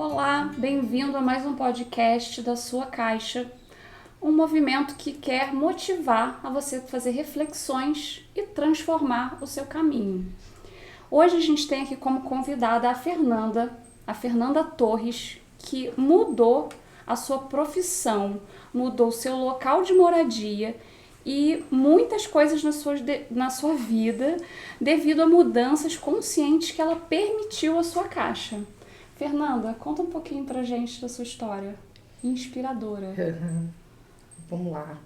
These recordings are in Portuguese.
Olá, bem-vindo a mais um podcast da Sua Caixa, um movimento que quer motivar a você fazer reflexões e transformar o seu caminho. Hoje a gente tem aqui como convidada a Fernanda Torres, que mudou a sua profissão, mudou o seu local de moradia e muitas coisas na sua vida devido a mudanças conscientes que ela permitiu à sua caixa. Fernanda, conta um pouquinho pra gente da sua história, inspiradora. Vamos lá.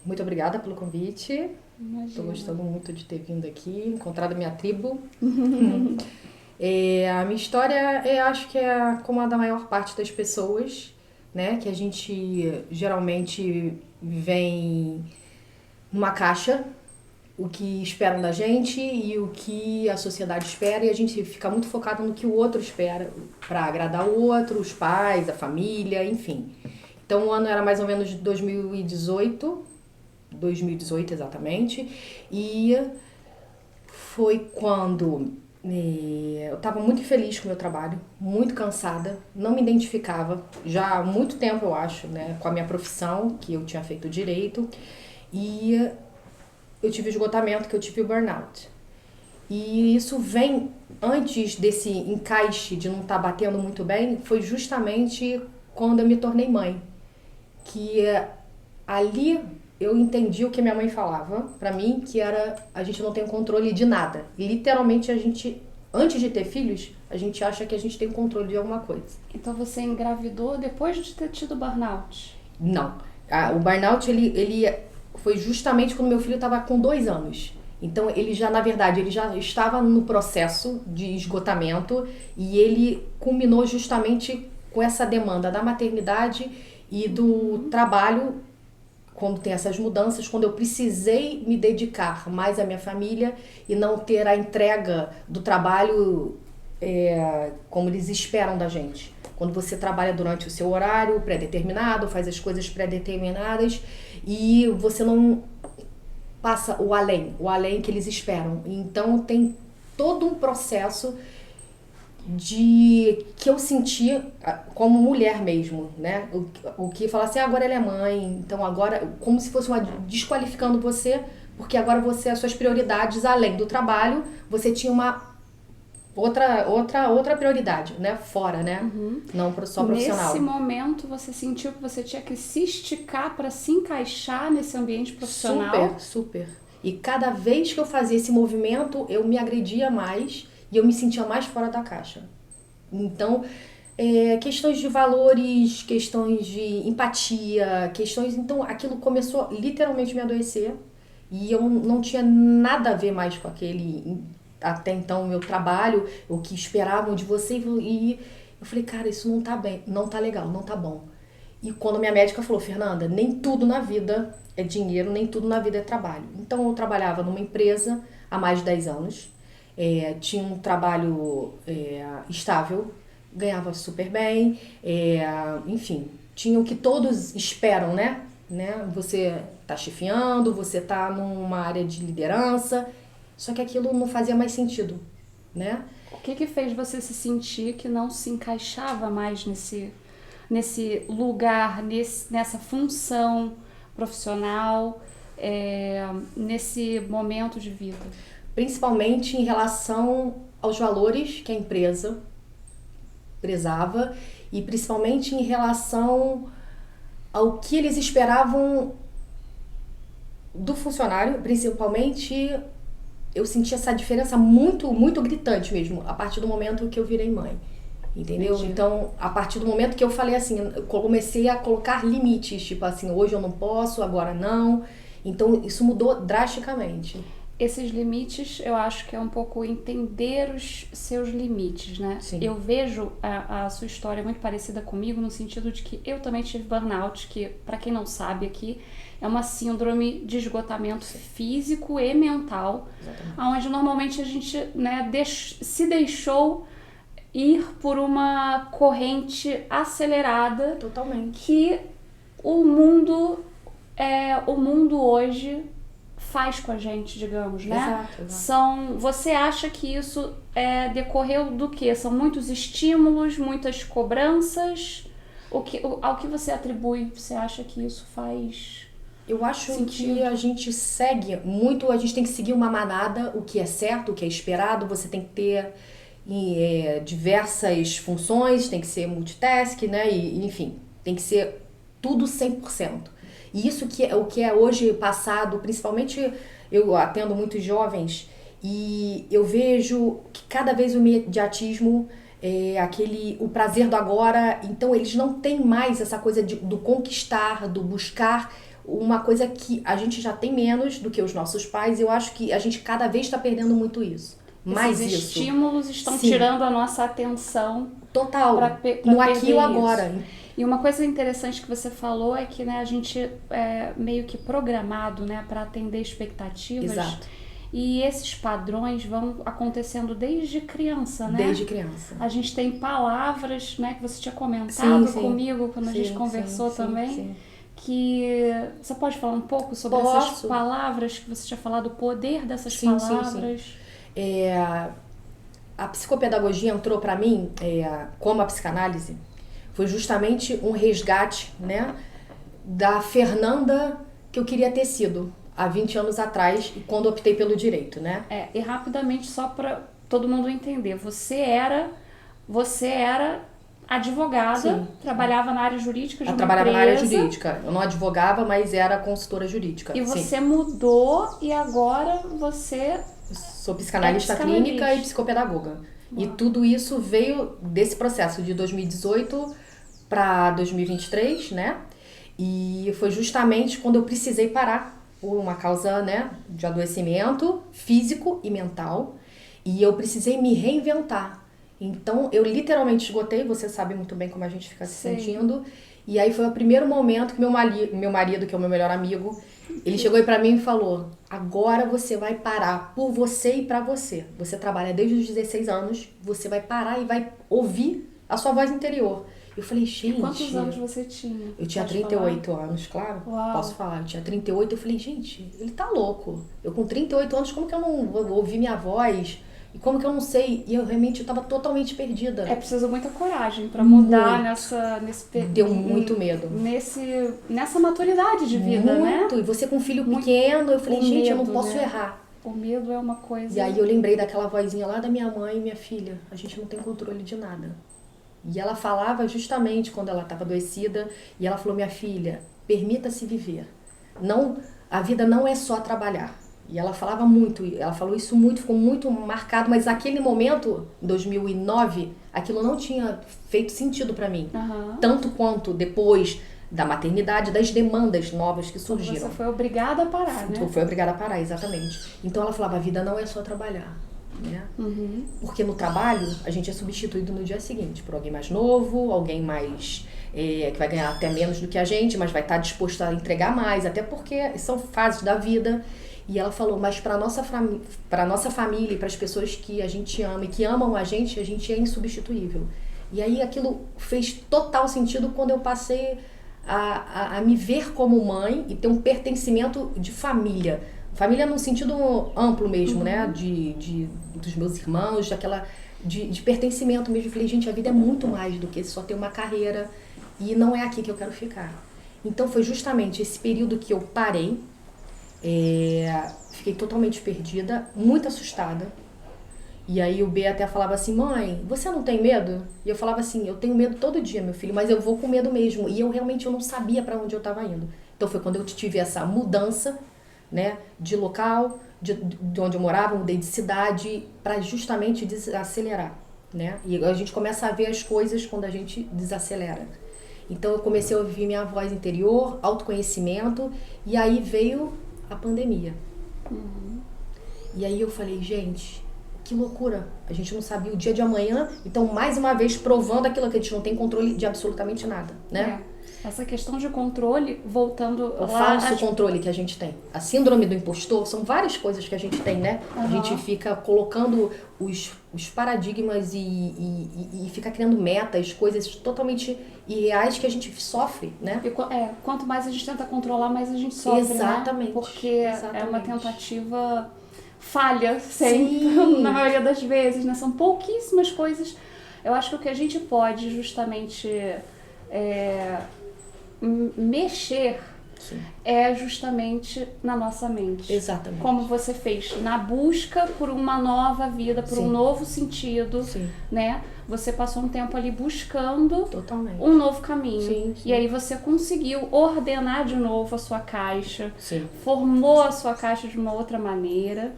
Muito obrigada pelo convite. Estou Imagina. gostando muito de ter vindo aqui, encontrado a minha tribo. A minha história, acho que é como a da maior parte das pessoas, né? Que a gente geralmente vem numa caixa, o que esperam da gente e o que a sociedade espera, e a gente fica muito focado no que o outro espera para agradar o outro, os pais, a família, enfim. Então o ano era mais ou menos 2018 exatamente, e foi quando eu estava muito infeliz com o meu trabalho, muito cansada, não me identificava já há muito tempo, eu acho, né, com a minha profissão, que eu tinha feito direito, e eu tive esgotamento, que eu tive o burnout. E isso vem antes desse encaixe de não estar batendo muito bem, foi justamente quando eu me tornei mãe. Que ali eu entendi o que minha mãe falava pra mim, que era a gente não tem controle de nada. E literalmente a gente, antes de ter filhos, a gente acha que a gente tem controle de alguma coisa. Então você engravidou depois de ter tido burnout? Não. O burnout, ele foi justamente quando meu filho estava com 2 anos. Então, ele já, na verdade, ele já estava no processo de esgotamento e ele culminou justamente com essa demanda da maternidade e do trabalho, quando tem essas mudanças, quando eu precisei me dedicar mais à minha família e não ter a entrega do trabalho como eles esperam da gente. Quando você trabalha durante o seu horário pré-determinado, faz as coisas pré-determinadas e você não passa o além que eles esperam. Então tem todo um processo que eu senti como mulher mesmo, né? O que fala assim, agora ela é mãe, então agora, como se fosse desqualificando você, porque agora você, as suas prioridades, além do trabalho, você tinha uma outra prioridade, né? Fora, né? Uhum. Não só profissional. Nesse momento você sentiu que você tinha que se esticar para se encaixar nesse ambiente profissional? Super. E cada vez que eu fazia esse movimento, eu me agredia mais e eu me sentia mais fora da caixa. Então, questões de valores, questões de empatia, então aquilo começou literalmente a me adoecer e eu não tinha nada a ver mais com aquele, até então, o meu trabalho, o que esperavam de você, e eu falei, cara, isso não tá bem, não tá legal, não tá bom. E quando minha médica falou, Fernanda, nem tudo na vida é dinheiro, nem tudo na vida é trabalho. Então eu trabalhava numa empresa há mais de 10 anos, tinha um trabalho estável, ganhava super bem, enfim, tinha o que todos esperam, né? Você tá chefiando, você tá numa área de liderança, só que aquilo não fazia mais sentido, né? O que fez você se sentir que não se encaixava mais nesse lugar, nessa função profissional, nesse momento de vida? Principalmente em relação aos valores que a empresa prezava e principalmente em relação ao que eles esperavam do funcionário, principalmente. Eu senti essa diferença muito, muito gritante mesmo, a partir do momento que eu virei mãe, entendeu? Entendi. Então, a partir do momento que eu falei assim, eu comecei a colocar limites, tipo assim, hoje eu não posso, agora não. Então, isso mudou drasticamente. Esses limites, eu acho que é um pouco entender os seus limites, né? Sim. Eu vejo a sua história muito parecida comigo, no sentido de que eu também tive burnout, que, para quem não sabe aqui, é uma síndrome de esgotamento físico e mental, onde normalmente a gente, né, se deixou ir por uma corrente acelerada. Totalmente. Que o mundo hoje faz com a gente, digamos, né? Exato. Você acha que isso decorreu do quê? São muitos estímulos, muitas cobranças? Ao que você atribui, você acha que isso faz Eu acho sentido? que a gente segue muito, a gente tem que seguir uma manada, o que é certo, o que é esperado, você tem que ter diversas funções, tem que ser multitask, né? Enfim, tem que ser tudo 100%. E isso que é o que é hoje passado, principalmente eu atendo muitos jovens e eu vejo que cada vez o imediatismo o prazer do agora, então eles não têm mais essa coisa do conquistar, do buscar, uma coisa que a gente já tem menos do que os nossos pais, e eu acho que a gente cada vez está perdendo muito isso. Mais Esses isso. estímulos estão Sim. tirando a nossa atenção. Total. Pra No aqui e o agora. E uma coisa interessante que você falou é que, né, a gente é meio que programado, né, para atender expectativas. Exato. E esses padrões vão acontecendo desde criança, né? Desde criança. A gente tem palavras, né, que você tinha comentado comigo quando a gente conversou também. Sim. Que você pode falar um pouco sobre essas palavras que você tinha falado, o poder dessas palavras? Sim. A psicopedagogia entrou para mim, como a psicanálise, foi justamente um resgate, né, da Fernanda que eu queria ter sido há 20 anos atrás, quando optei pelo direito, né? E rapidamente, só para todo mundo entender, você era advogada, trabalhava na área jurídica de uma empresa. Trabalhava na área jurídica. Eu não advogava, mas era consultora jurídica. E você mudou e agora você... Eu sou psicanalista clínica e psicopedagoga. E tudo isso veio desse processo de 2018 para 2023, né? E foi justamente quando eu precisei parar por uma causa, né, de adoecimento físico e mental. E eu precisei me reinventar. Então, eu literalmente esgotei, você sabe muito bem como a gente fica se sentindo. E aí foi o primeiro momento que meu marido, que é o meu melhor amigo, ele chegou aí pra mim e falou: agora você vai parar por você e pra você. Você trabalha desde os 16 anos, você vai parar e vai ouvir a sua voz interior. Eu falei, gente... Quantos anos você tinha? Eu tinha 38 anos, claro. Uau. Posso falar. Eu tinha 38, eu falei, gente, ele tá louco. Eu com 38 anos, como que eu não vou ouvir minha voz? E como que eu não sei? E eu realmente tava totalmente perdida. É preciso muita coragem pra mudar Deu muito medo. Nessa maturidade de vida, né? Muito. E você com um filho pequeno, eu falei, gente, eu não posso errar. O medo é uma coisa... E aí eu lembrei daquela vozinha lá da minha mãe e minha filha. A gente não tem controle de nada. E ela falava justamente quando ela estava adoecida, e ela falou, minha filha, permita-se viver. Não, a vida não é só trabalhar. E ela falava muito, ela falou isso muito, ficou muito marcado, mas naquele momento, em 2009, aquilo não tinha feito sentido para mim. Tanto quanto depois da maternidade, das demandas novas que surgiram. Você foi obrigada a parar, né? Foi obrigada a parar, exatamente. Então ela falava, a vida não é só trabalhar. Né? Porque no trabalho a gente é substituído no dia seguinte por alguém mais novo, alguém mais que vai ganhar até menos do que a gente, mas vai estar disposto a entregar mais, até porque são fases da vida. E ela falou, mas para nossa família e para as pessoas que a gente ama e que amam a gente é insubstituível. E aí aquilo fez total sentido quando eu passei a me ver como mãe e ter um pertencimento de família. Família num sentido amplo mesmo, né? Dos meus irmãos, de pertencimento mesmo. Eu falei, gente, a vida é muito mais do que só ter uma carreira e não é aqui que eu quero ficar. Então foi justamente esse período que eu parei, fiquei totalmente perdida, muito assustada. E aí o B até falava assim, mãe, você não tem medo? E eu falava assim, eu tenho medo todo dia, meu filho, mas eu vou com medo mesmo. E eu realmente não sabia para onde eu estava indo. Então foi quando eu tive essa mudança, né, de local, de onde eu morava, mudei de cidade, para justamente desacelerar, né? E a gente começa a ver as coisas quando a gente desacelera. Então eu comecei a ouvir minha voz interior, autoconhecimento, e aí veio a pandemia. E aí eu falei, gente, que loucura, a gente não sabia o dia de amanhã, então mais uma vez provando aquilo que a gente não tem controle de absolutamente nada, né? Essa questão de controle, voltando O lá... falso controle que a gente tem. A síndrome do impostor, são várias coisas que a gente tem, né? A gente fica colocando os paradigmas e fica criando metas, coisas totalmente irreais que a gente sofre, né? E, quanto mais a gente tenta controlar, mais a gente sofre, Exatamente. né? Porque é uma tentativa falha sempre, Sim. na maioria das vezes, né? São pouquíssimas coisas. Eu acho que o que a gente pode justamente mexer Sim. é justamente na nossa mente. Exatamente. Como você fez, na busca por uma nova vida, por um novo sentido, né? Você passou um tempo ali buscando Totalmente. um novo caminho. Sim. E aí você conseguiu ordenar de novo a sua caixa, Sim. formou a sua caixa de uma outra maneira.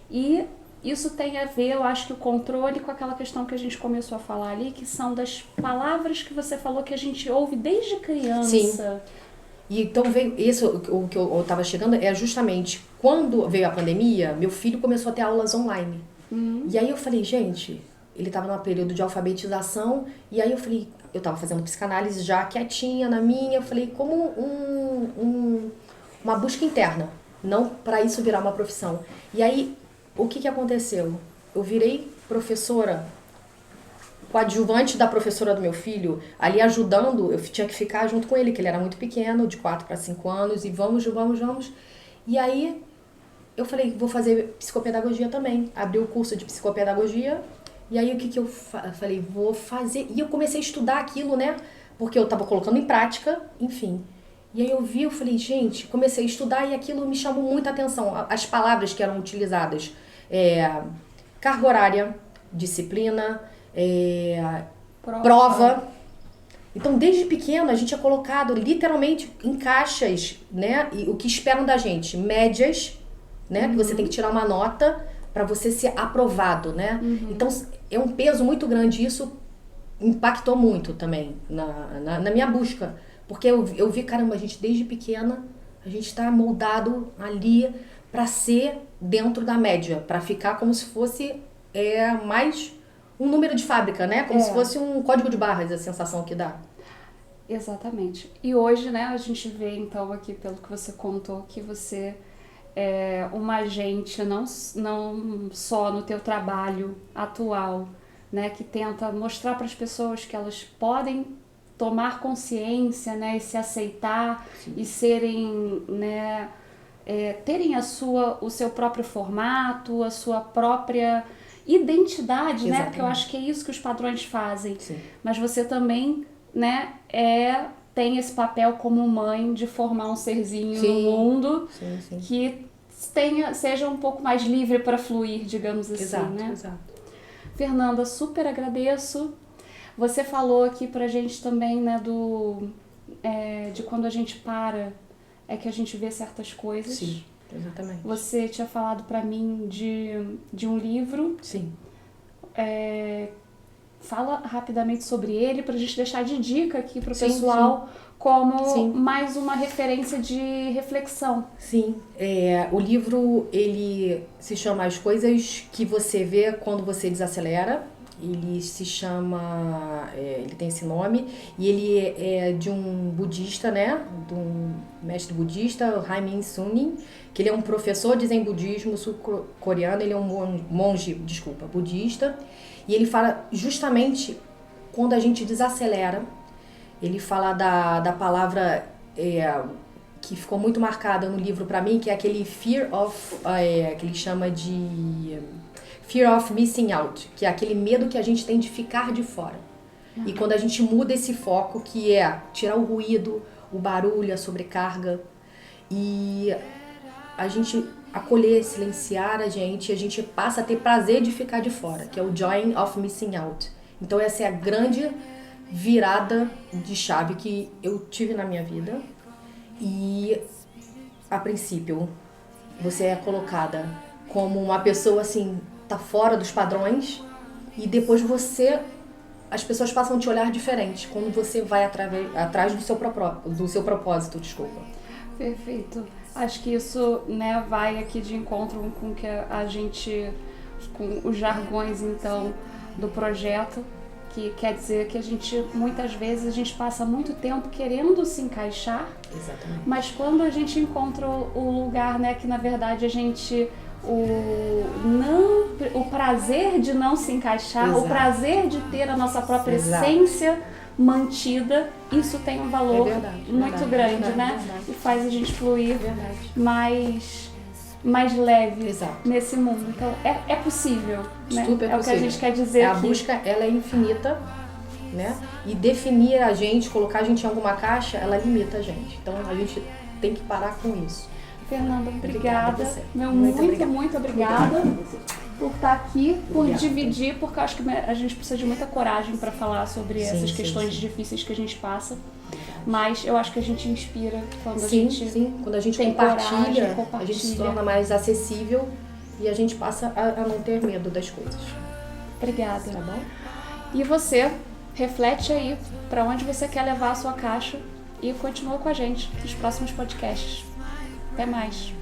E isso tem a ver, eu acho que o controle com aquela questão que a gente começou a falar ali, que são das palavras que você falou que a gente ouve desde criança. Sim. E então veio isso, o que eu estava chegando é justamente quando veio a pandemia, meu filho começou a ter aulas online. E aí eu falei, gente, ele estava num período de alfabetização, e aí eu falei, eu estava fazendo psicanálise já quietinha na minha, eu falei, como uma busca interna, não para isso virar uma profissão. E aí, o que aconteceu? Eu virei professora, coadjuvante da professora do meu filho, ali ajudando, eu tinha que ficar junto com ele, que ele era muito pequeno, de 4 para 5 anos, e vamos. E aí, eu falei, vou fazer psicopedagogia também. Abri o curso de psicopedagogia, e aí o que eu falei? Vou fazer. E eu comecei a estudar aquilo, né? Porque eu estava colocando em prática, enfim. E aí eu falei, gente, comecei a estudar e aquilo me chamou muita atenção. As palavras que eram utilizadas, carga horária, disciplina, prova. Então, desde pequeno, a gente é colocado literalmente em caixas, né? E o que esperam da gente? Médias, né? Que você tem que tirar uma nota para você ser aprovado, né? Então, é um peso muito grande. Isso impactou muito também na minha busca. Porque eu vi, caramba, a gente desde pequena, a gente tá moldado ali para ser dentro da média, para ficar como se fosse mais um número de fábrica, né? Como se fosse um código de barras, a sensação que dá. Exatamente. E hoje, né, a gente vê então aqui, pelo que você contou, que você é uma agente não só no teu trabalho atual, né, que tenta mostrar para as pessoas que elas podem tomar consciência, né, e se aceitar e serem, né, terem o seu próprio formato, a sua própria identidade, né, porque eu acho que é isso que os padrões fazem. Sim. Mas você também, né, tem esse papel como mãe de formar um serzinho no mundo que seja um pouco mais livre para fluir, digamos assim, né? Exato. Fernanda, super agradeço. Você falou aqui pra gente também, né, de quando a gente para, que a gente vê certas coisas. Sim, exatamente. Você tinha falado pra mim de um livro. Sim. Fala rapidamente sobre ele pra gente deixar de dica aqui pro pessoal como mais uma referência de reflexão. Sim, o livro ele se chama As Coisas que Você Vê Quando Você Desacelera. Ele se chama, ele tem esse nome, e ele é de um budista, né, de um mestre budista, Haemin Sunim, que ele é um professor de Zen budismo sul-coreano, ele é um monge, budista, e ele fala justamente quando a gente desacelera. Ele fala da palavra que ficou muito marcada no livro para mim, que é aquele fear of, que ele chama de fear of missing out, que é aquele medo que a gente tem de ficar de fora. E quando a gente muda esse foco, que é tirar o ruído, o barulho, a sobrecarga, e a gente acolher, silenciar a gente passa a ter prazer de ficar de fora, que é o joy of missing out. Então essa é a grande virada de chave que eu tive na minha vida. E a princípio você é colocada como uma pessoa assim, tá fora dos padrões, e depois as pessoas passam a te olhar diferente quando você vai atrás do seu propósito, desculpa. Perfeito. Acho que isso, né, vai aqui de encontro com que a gente, com os jargões então do projeto, que quer dizer que muitas vezes a gente passa muito tempo querendo se encaixar. Exatamente. Mas quando a gente encontra o lugar, né, que na verdade o prazer de não se encaixar, Exato. o prazer de ter a nossa própria Exato. essência mantida, isso tem um valor muito grande, né? Verdade. E faz a gente fluir mais leve Exato. nesse mundo. Então é possível, né? Super é o que a possível. gente quer dizer A aqui. busca, ela é infinita, né? E definir a gente, colocar a gente em alguma caixa, ela limita a gente. Então a gente tem que parar com isso. Fernanda, obrigada. Muito obrigada por estar aqui, por dividir, porque eu acho que a gente precisa de muita coragem para falar sobre essas questões difíceis que a gente passa. Mas eu acho que a gente inspira quando a gente quando a gente tem compartilha, coragem, a gente se torna mais acessível e a gente passa a não ter medo das coisas. Obrigada. Tá bom? E você, reflete aí para onde você quer levar a sua caixa e continua com a gente nos próximos podcasts. Até mais.